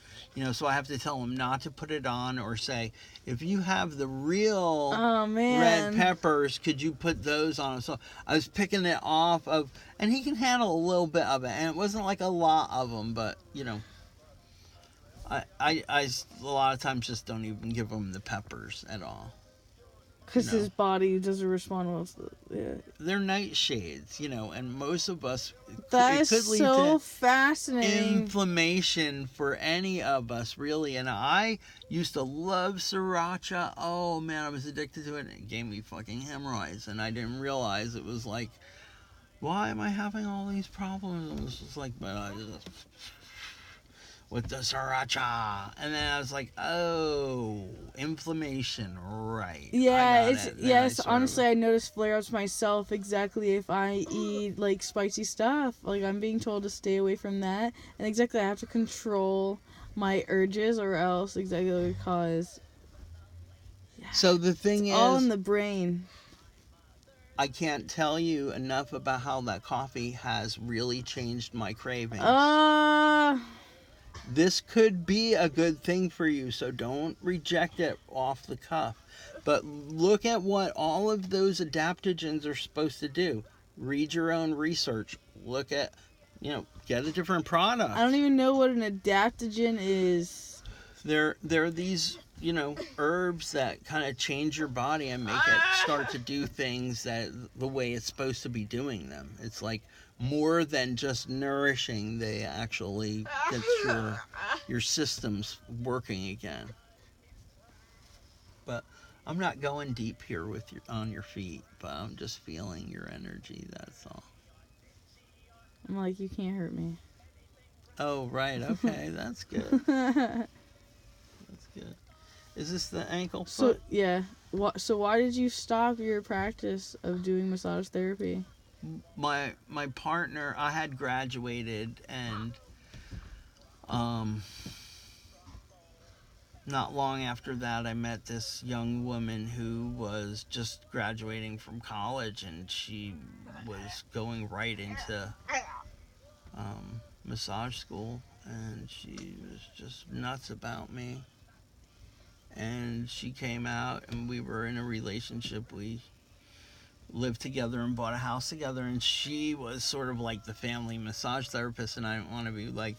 So I have to tell them not to put it on, or say, if you have the real red peppers, could you put those on? So I was picking it off of, and he can handle a little bit of it, and it wasn't like a lot of them, but I a lot of times just don't even give him the peppers at all. Because his body doesn't respond well to They're nightshades, and most of us, that is could lead so to fascinating. Inflammation for any of us, really. And I used to love sriracha. Oh man, I was addicted to it. It gave me fucking hemorrhoids, and I didn't realize it was like, why am I having all these problems? It was just like, but I just with the sriracha, and then I was like, oh, inflammation, right? Yes. Honestly, I noticed flare-ups myself. Exactly, if I eat like spicy stuff, like I'm being told to stay away from that, and exactly I have to control my urges, or else exactly because. So the thing is, all in the brain. I can't tell you enough about how that coffee has really changed my cravings. This could be a good thing for you, so don't reject it off the cuff. But look at what all of those adaptogens are supposed to do. Read your own research. Look at, get a different product. I don't even know what an adaptogen is. They're these, herbs that kind of change your body and make it start to do things that the way it's supposed to be doing them. It's like more than just nourishing, they actually get your systems working again. But I'm not going deep here on your feet, but I'm just feeling your energy, that's all. I'm like, you can't hurt me. Oh, right, okay, that's good. That's good. Is this the ankle foot? So, yeah. So why did you stop your practice of doing massage therapy? My partner, I had graduated, and not long after that I met this young woman who was just graduating from college, and she was going right into massage school, and she was just nuts about me. And she came out, and we were in a relationship. We lived together and bought a house together, and she was sort of like the family massage therapist, and I didn't want to be like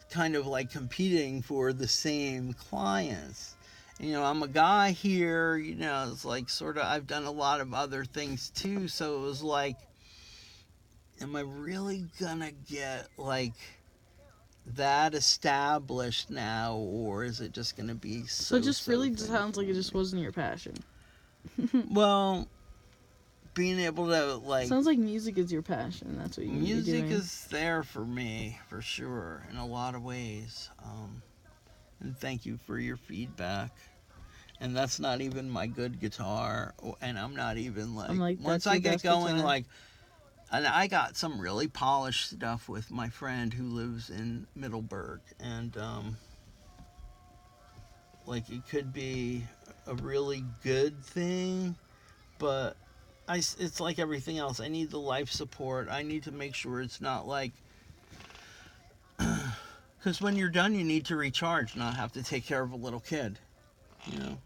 kind of like competing for the same clients. You know, I'm a guy here, you know, it's like sort of, I've done a lot of other things too, so it was like, am I really gonna get like that established now, or is it just gonna be So it just really thing sounds like for it just me? wasn't your passion. Well, being able to like, Sounds like music is your passion. That's what you need to be music doing. is there for me, for sure, in a lot of ways. And thank you for your feedback. And that's not even my good guitar, and I'm not even like, I'm like, once that's I your get best going, guitar. like, and I got some really polished stuff with my friend who lives in Middleburg, and like it could be a really good thing, but it's like everything else. I need the life support. I need to make sure it's not like, because when you're done, you need to recharge, not have to take care of a little kid. You know,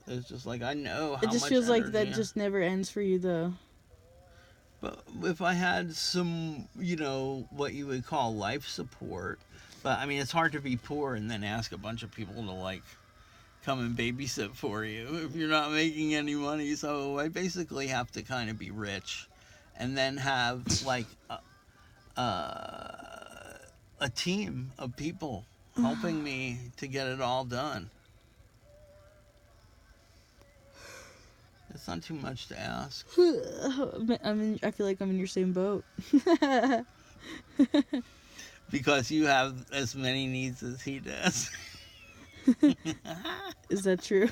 it's just like, I know how It just much feels like energy. that just never ends for you, though. But if I had some, you know, what you would call life support, but I mean, it's hard to be poor and then ask a bunch of people to like come and babysit for you if you're not making any money. So I basically have to kind of be rich, and then have like a team of people helping me to get it all done. It's not too much to ask. I feel like I'm in your same boat. Because you have as many needs as he does. Is that true?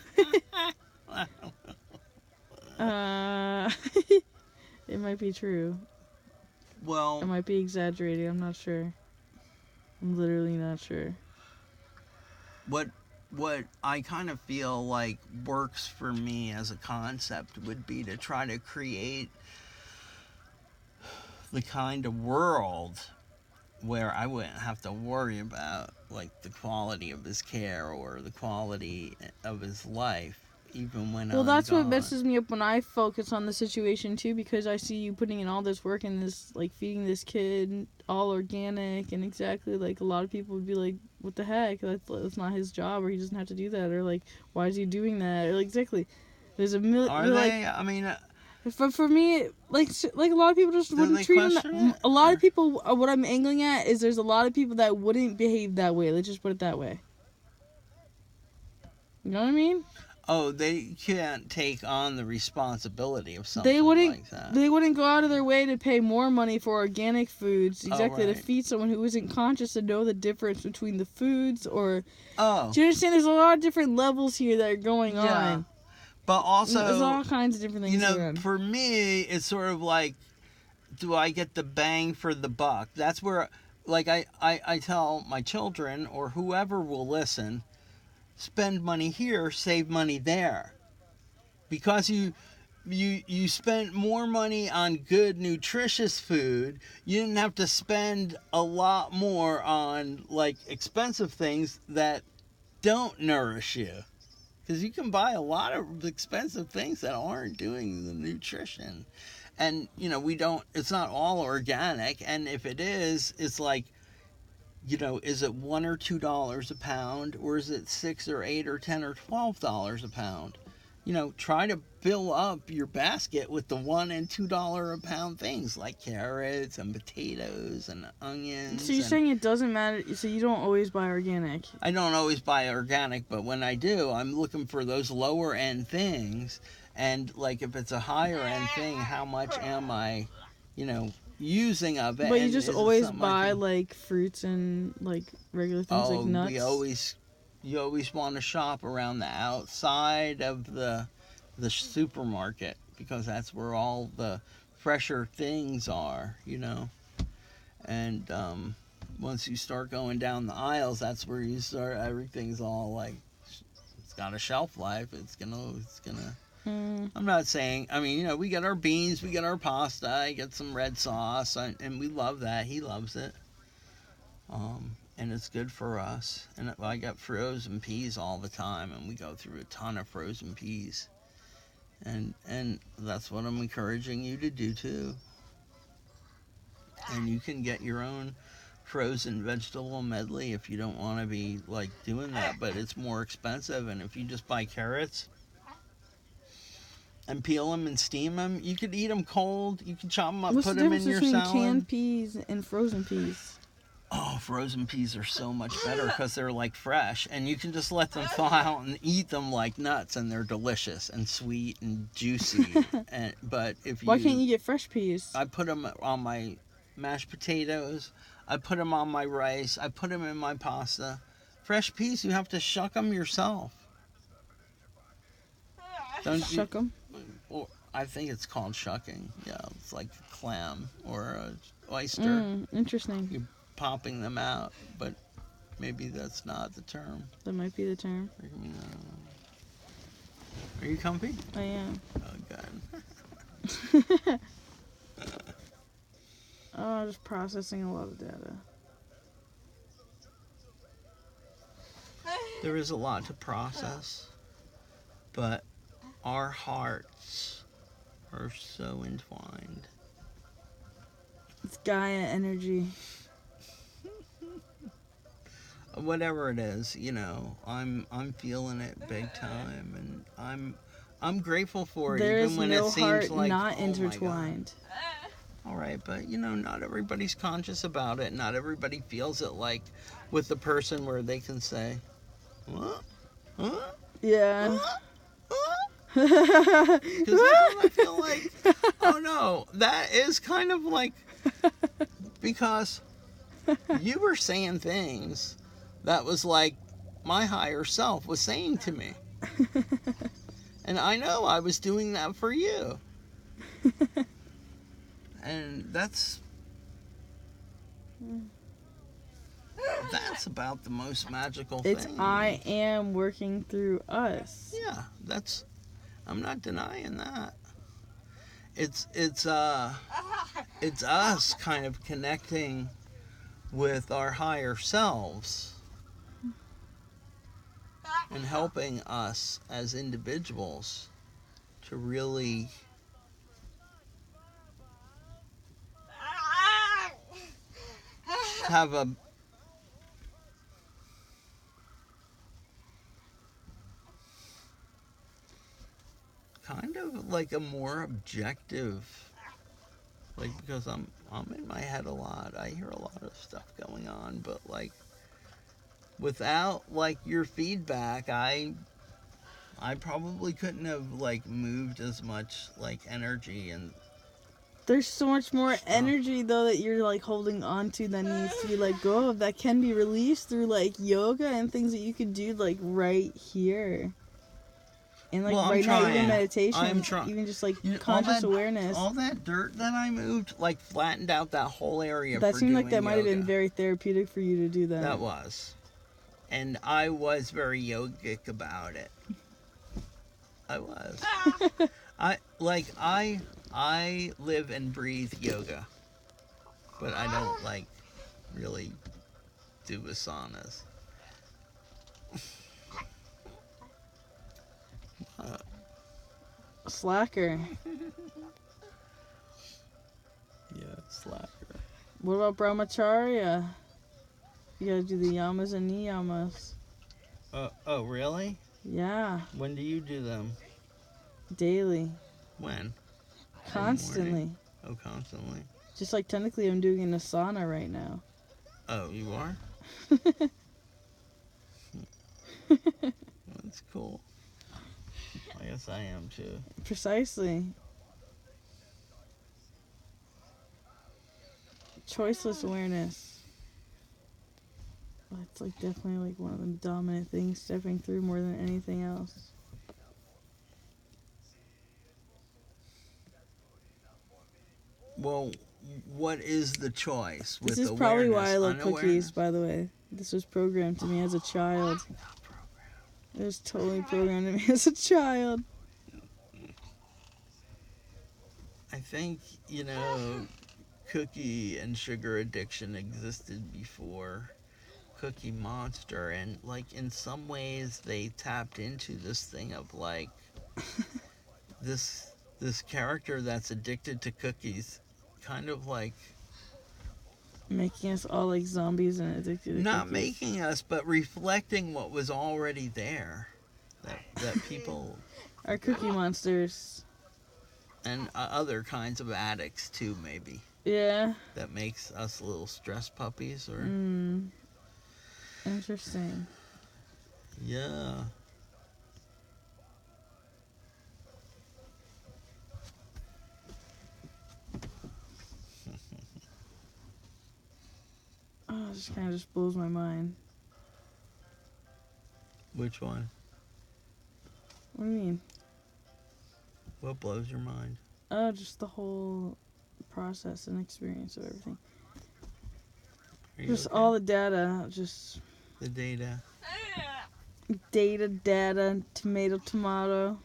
It might be true. Well, I might be exaggerating. I'm not sure. I'm literally not sure. what I kind of feel like works for me as a concept would be to try to create the kind of world where I wouldn't have to worry about like the quality of his care or the quality of his life, even when Well, I'm that's what gone. messes me up when I focus on the situation too, because I see you putting in all this work in this, like feeding this kid, all organic and exactly like a lot of people would be like, "What the heck? That's not his job, or he doesn't have to do that, or like, why is he doing that?" Or like exactly, there's a million. Are Like, they? I mean, for me, like a lot of people just do wouldn't they treat him. question it? A lot of people. What I'm angling at is there's a lot of people that wouldn't behave that way. Let's just put it that way. You know what I mean? Oh, they can't take on the responsibility of something They wouldn't. like that. They wouldn't go out of their way to pay more money for organic foods, exactly, right. to feed someone who isn't conscious to know the difference between the foods. Or Oh, do you understand? There's a lot of different levels here that are going on. But also, There's all kinds of different things you know, going on. for me, it's sort of like, do I get the bang for the buck? That's where, like, I tell my children or whoever will listen, spend money here, save money there. Because you spent more money on good, nutritious food, you didn't have to spend a lot more on, like, expensive things that don't nourish you. Because you can buy a lot of expensive things that aren't doing the nutrition. And, you know, it's not all organic. And if it is, it's like, you know, is it $1 or $2 a pound? Or is it $6 or $8 or $10 or $12 a pound? You know, try to fill up your basket with the $1 and $2 a pound things like carrots and potatoes and onions. So you're saying it doesn't matter? So you don't always buy organic? I don't always buy organic, but when I do, I'm looking for those lower end things. And like, if it's a higher end thing, how much am I, you know, using of it? But you And just is it always something I buy can- like fruits and like regular things like nuts. you always want to shop around the outside of the supermarket, because that's where all the fresher things are, you know. And once you start going down the aisles, that's where you start, everything's all like, it's got a shelf life. It's gonna. I'm not saying. I mean, you know, we get our beans, we get our pasta, I get some red sauce, and we love that. He loves it. And it's good for us. And I got frozen peas all the time, and we go through a ton of frozen peas. And that's what I'm encouraging you to do too. And you can get your own frozen vegetable medley if you don't want to be like doing that, but it's more expensive. And if you just buy carrots and peel them and steam them, you could eat them cold. You can chop them up, What's put the them in difference your between salad. canned peas and frozen peas? Oh, frozen peas are so much better because they're like fresh, and you can just let them thaw out and eat them like nuts, and they're delicious and sweet and juicy. But if Why can't you get fresh peas? I put them on my mashed potatoes. I put them on my rice. I put them in my pasta. Fresh peas, you have to shuck them yourself. Don't Shuck them? Or I think it's called shucking. Yeah, it's like a clam or an oyster. Interesting. You're popping them out, but maybe that's not the term. That might be the term. Are you comfy? I am. Oh, God. Oh, just processing a lot of data. There is a lot to process, but our hearts are so entwined. It's Gaia energy. Whatever it is, you know, I'm feeling it big time, and I'm grateful for it. There even is when no it seems heart like not oh intertwined. All right, but you know, not everybody's conscious about it. Not everybody feels it like with the person where they can say, "What? Huh? Yeah. Because sometimes I feel like, oh no, that is kind of like because you were saying things that was like my higher self was saying to me. And I know I was doing that for you. And that's about the most magical thing. It's I am working through us. Yeah, I'm not denying that. It's us kind of connecting with our higher selves and helping us as individuals to really have a kind of like a more objective, like, because I'm in my head a lot. I hear a lot of stuff going on, but like without like your feedback, I probably couldn't have like moved as much like energy. And there's so much more energy though that you're like holding on to that needs to be let go of, that can be released through like yoga and things that you could do like right here. And like right now, even meditation, even just like conscious awareness. All that dirt that I moved, like flattened out that whole area. That seemed like that might have been very therapeutic for you to do that. That was. And I was very yogic about it. I was. I live and breathe yoga. But I don't like really do asanas. Slacker. Yeah, slacker. What about brahmacharya? You gotta do the yamas and niyamas. Oh, really? Yeah. When do you do them? Daily. When? Constantly. Oh, constantly. Just like technically I'm doing an asana right now. Oh, you are? That's cool. I guess I am too. Precisely. Choiceless awareness. That's like definitely like one of the dominant things stepping through more than anything else. Well, what is the choice with This is probably why I love cookies, by the way. This was programmed to me as a child. It was totally programmed to me as a child. I think, you know, cookie and sugar addiction existed before Cookie Monster, and like in some ways they tapped into this thing of like this character that's addicted to cookies, kind of like Making us all like zombies and addicted to Not cookies. making us, but reflecting what was already there. That people Our cookie monsters. and other kinds of addicts too, maybe. Yeah. That makes us little stress puppies, or Interesting. yeah. Oh, it just kind of just blows my mind. Which one? What do you mean? What blows your mind? Oh, just the whole process and experience of everything. Are you Just okay? all the data, just The data. data, tomato.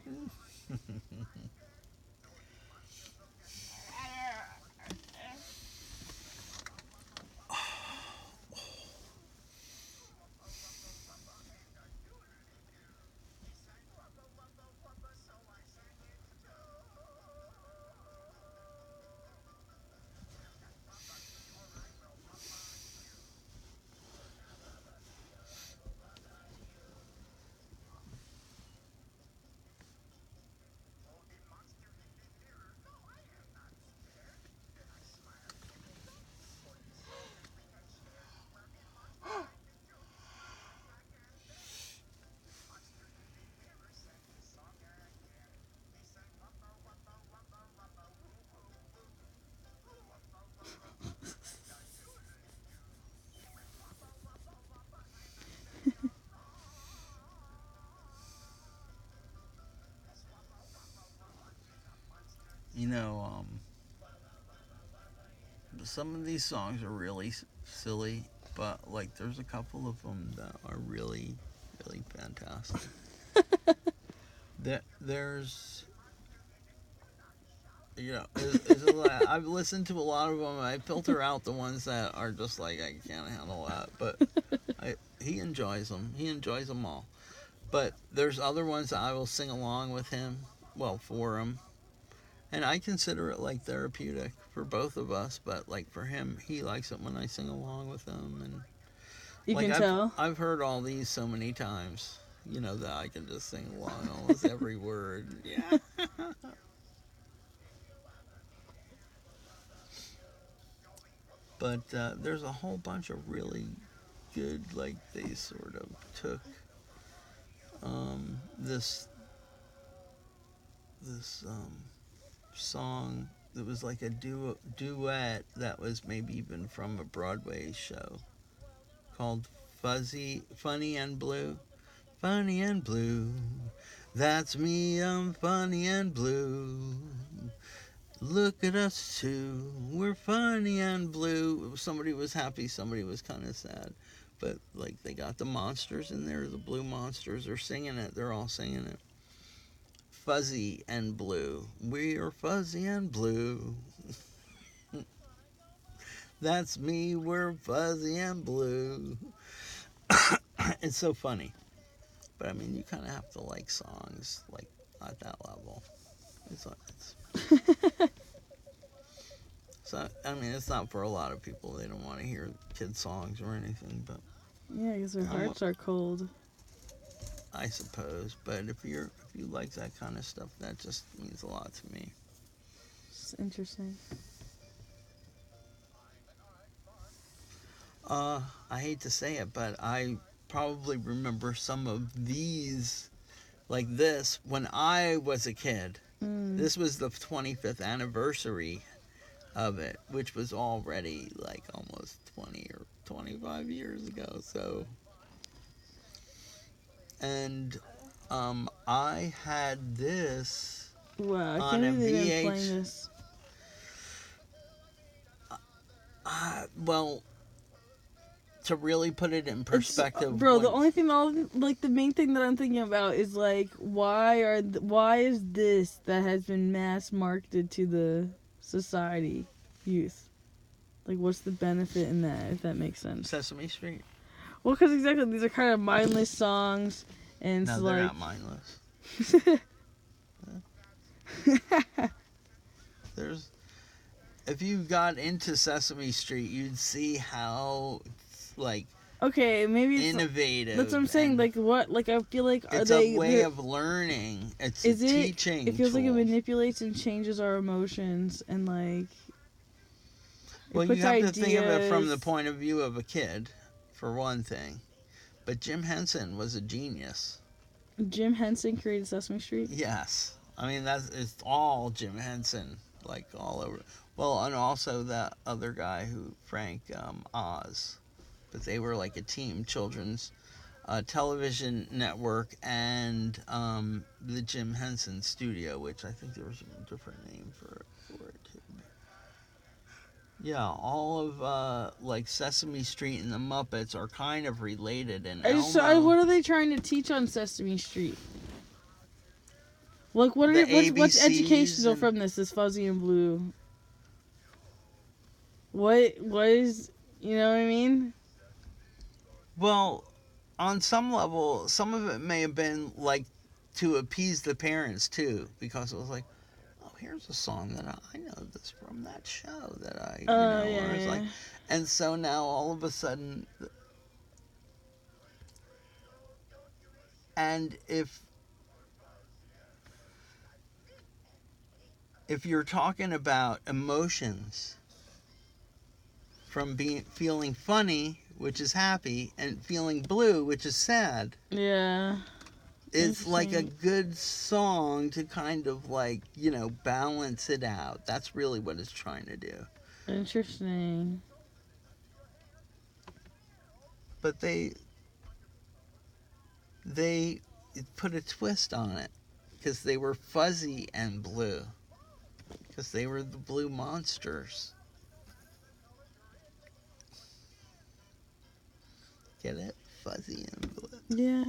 You know, some of these songs are really silly, but like there's a couple of them that are really, really fantastic. There's, you know, I've listened to a lot of them. I filter out the ones that are just like I can't handle that, but he enjoys them. He enjoys them all. But there's other ones that I will sing along with him, well, for him. And I consider it like therapeutic for both of us, but like for him, he likes it when I sing along with him. And You like can tell. I've heard all these so many times, you know, that I can just sing along almost every word. Yeah. But there's a whole bunch of really good, like they sort of took this song that was like a duet that was maybe even from a Broadway show called Funny and Blue. Funny and blue, that's me, I'm funny and blue. Look at us two, we're funny and blue. Somebody was happy, somebody was kind of sad. But like they got the monsters in there, the blue monsters are singing it, they're all singing it. Fuzzy and blue, we're fuzzy and blue. That's me, we're fuzzy and blue. It's so funny. But I mean, you kind of have to like songs like at that level. It's so I mean, it's not for a lot of people. They don't want to hear kid songs or anything, but Yeah, because their hearts are cold. I suppose. But if you like that kind of stuff, that just means a lot to me. It's interesting. I hate to say it, but I probably remember some of these like this when I was a kid. This was the 25th anniversary of it, which was already like almost 20 or 25 years ago. So, and I had this Wow, I on can't a believe they've been playing VH. this. Well, to really put it in perspective, Bro, the only thing, the main thing that I'm thinking about is like, why is this that has been mass marketed to the society, youth? Like, what's the benefit in that, if that makes sense? Sesame Street. Well, because exactly, these are kind of mindless songs, and No, it's they're like... not mindless. There's if you got into Sesame Street, you'd see how, like, Okay, maybe it's innovative. that's what I'm saying. and Like what? Like I feel like it's a way of learning. It's a teaching. It feels like it tool. manipulates and changes our emotions and like. Well, you have to think of it from the ideas- point of view of a kid, for one thing. But Jim Henson was a genius. Jim Henson created Sesame Street. Yes. I mean, it's all Jim Henson, like all over. Well, and also that other guy Frank Oz. But they were like a team, children's television network and the Jim Henson Studio, which I think there was a different name for it too. Yeah, all of like Sesame Street and the Muppets are kind of related. And What are they trying to teach on Sesame Street? Like, what's educational from this? This Fuzzy and Blue. What is, you know what I mean? Well, on some level, some of it may have been like to appease the parents too, because it was like, oh, here's a song that I know this from that show that I, it's like, and so now all of a sudden, and if you're talking about emotions, from feeling funny, which is happy, and feeling blue, which is sad. Yeah. It's like a good song to kind of like, balance it out. That's really what it's trying to do. Interesting. But they put a twist on it because they were fuzzy and blue. Because they were the blue monsters. Get it? Fuzzy and blue. Yeah.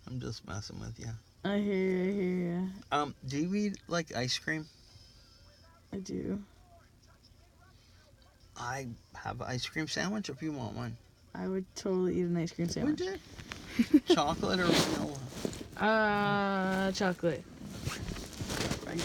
I'm just messing with you. I hear you. Do you eat like ice cream? I do. I have an ice cream sandwich if you want one. I would totally eat an ice cream sandwich. Would you? Chocolate or vanilla? Chocolate. Right.